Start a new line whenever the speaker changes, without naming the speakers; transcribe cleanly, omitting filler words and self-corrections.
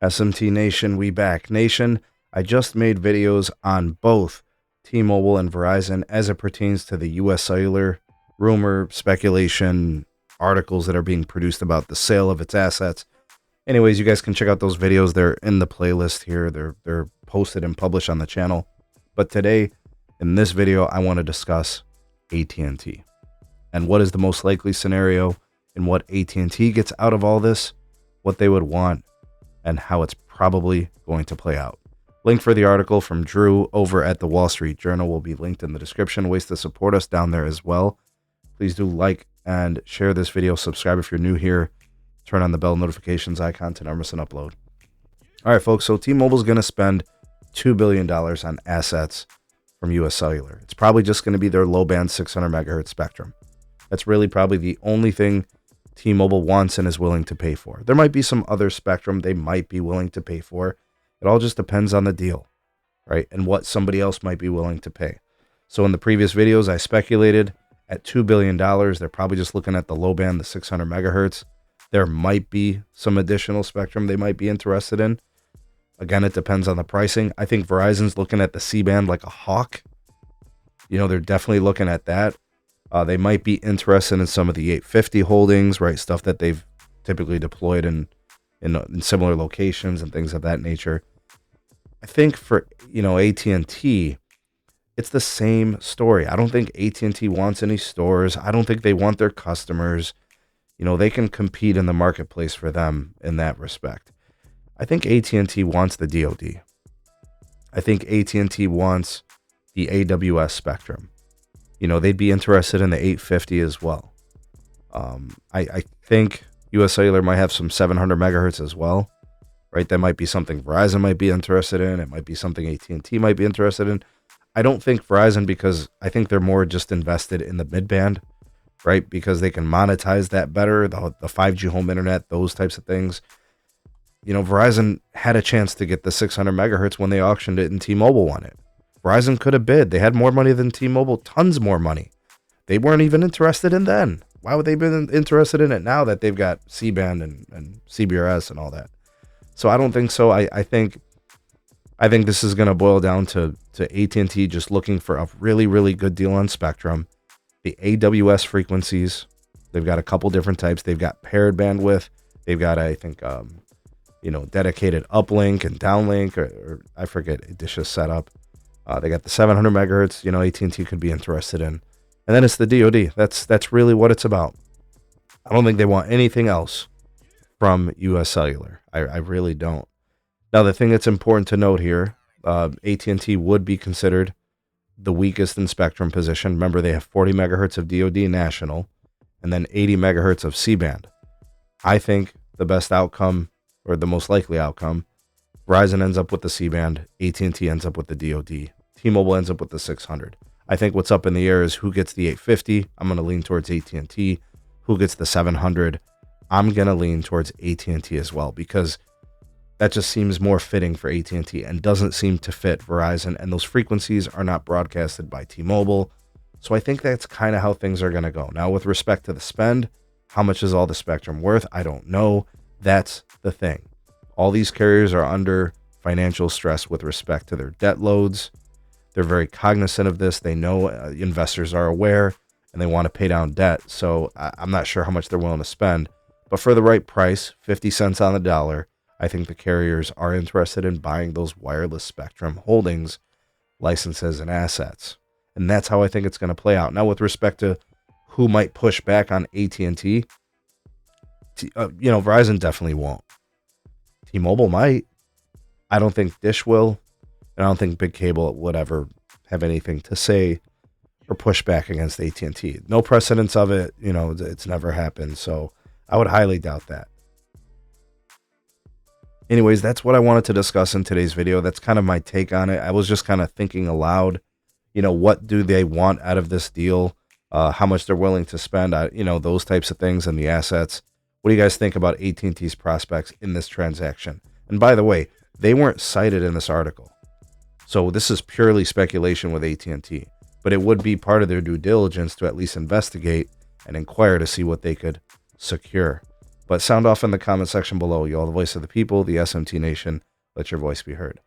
SMT Nation, we back. Nation, I just made videos on both T-Mobile and Verizon as it pertains to the US Cellular rumor, speculation, articles that are being produced about the sale of its assets. Anyways, you guys can check out those videos. They're in the playlist here. They're posted and published on the channel. But today, in this video, I want to discuss AT&T and what is the most likely scenario and what AT&T gets out of all this, what they would want, and how it's probably going to play out. Link for the article from Drew over at the Wall Street Journal will be linked in the description. Ways to support us down there as well. Please do like and share this video. Subscribe if you're new here. Turn on the bell notifications icon to never miss an upload. All right, folks. So T-Mobile is going to spend $2 billion on assets from US Cellular. It's probably just going to be their low-band 600 megahertz spectrum. That's really probably the only thing T-Mobile wants and is willing to pay for. There might be some other spectrum they might be willing to pay for. It all just depends on the deal, right? And what somebody else might be willing to pay. So in the previous videos, I speculated at $2 billion, they're probably just looking at the low band, the 600 megahertz. There might be some additional spectrum they might be interested in. Again, it depends on the pricing. I think Verizon's looking at the C-band like a hawk. You know, they're definitely looking at that. They might be interested in some of the 850 holdings, right? Stuff that they've typically deployed in similar locations and things of that nature. I think for, AT&T, it's the same story. I don't think AT&T wants any stores. I don't think they want their customers. They can compete in the marketplace for them in that respect. I think AT&T wants the DoD. I think AT&T wants the AWS spectrum. They'd be interested in the 850 as well. I think US Cellular might have some 700 megahertz as well, right? That might be something Verizon might be interested in. It might be something AT&T might be interested in. I don't think Verizon, because I think they're more just invested in the mid-band, right? Because they can monetize that better, the 5G home internet, those types of things. Verizon had a chance to get the 600 megahertz when they auctioned it and T-Mobile won it. Verizon could have bid. They had more money than T-Mobile, tons more money. They weren't even interested in then. Why would they be interested in it now that they've got C-band and cbrs and all that? So I don't think so. I think this is going to boil down to AT&T just looking for a really, really good deal on spectrum. The AWS frequencies, they've got a couple different types. They've got paired bandwidth. They've got, I think, dedicated uplink and downlink, or I forget, Dish's setup. They got the 700 megahertz, AT&T could be interested in. And then it's the DoD. That's really what it's about. I don't think they want anything else from US Cellular. I really don't. Now, the thing that's important to note here, AT&T would be considered the weakest in spectrum position. Remember, they have 40 megahertz of DoD national and then 80 megahertz of C-band. I think the best outcome, or the most likely outcome, Verizon ends up with the C-band, AT&T ends up with the DoD, T-Mobile ends up with the 600. I think what's up in the air is who gets the 850. I'm going to lean towards AT&T. Who gets the 700? I'm going to lean towards AT&T as well, because that just seems more fitting for AT&T and doesn't seem to fit Verizon, and those frequencies are not broadcasted by T-Mobile. So I think that's kind of how things are going to go. Now, with respect to the spend, how much is all the spectrum worth? I don't know. That's the thing. All these carriers are under financial stress with respect to their debt loads. They're very cognizant of this. They know investors are aware and they want to pay down debt. So I'm not sure how much they're willing to spend. But for the right price, 50 cents on the dollar, I think the carriers are interested in buying those wireless spectrum holdings, licenses, and assets. And that's how I think it's going to play out. Now, with respect to who might push back on AT&T, Verizon definitely won't. T-Mobile might. I don't think Dish will. And I don't think Big Cable would ever have anything to say or push back against AT&T. No precedence of it. It's never happened. So I would highly doubt that. Anyways, that's what I wanted to discuss in today's video. That's kind of my take on it. I was just kind of thinking aloud, what do they want out of this deal? How much they're willing to spend, those types of things, and the assets. What do you guys think about AT&T's prospects in this transaction? And by the way, they weren't cited in this article. So this is purely speculation with AT&T, but it would be part of their due diligence to at least investigate and inquire to see what they could secure. But sound off in the comment section below. You're the voice of the people, the SMT Nation. Let your voice be heard.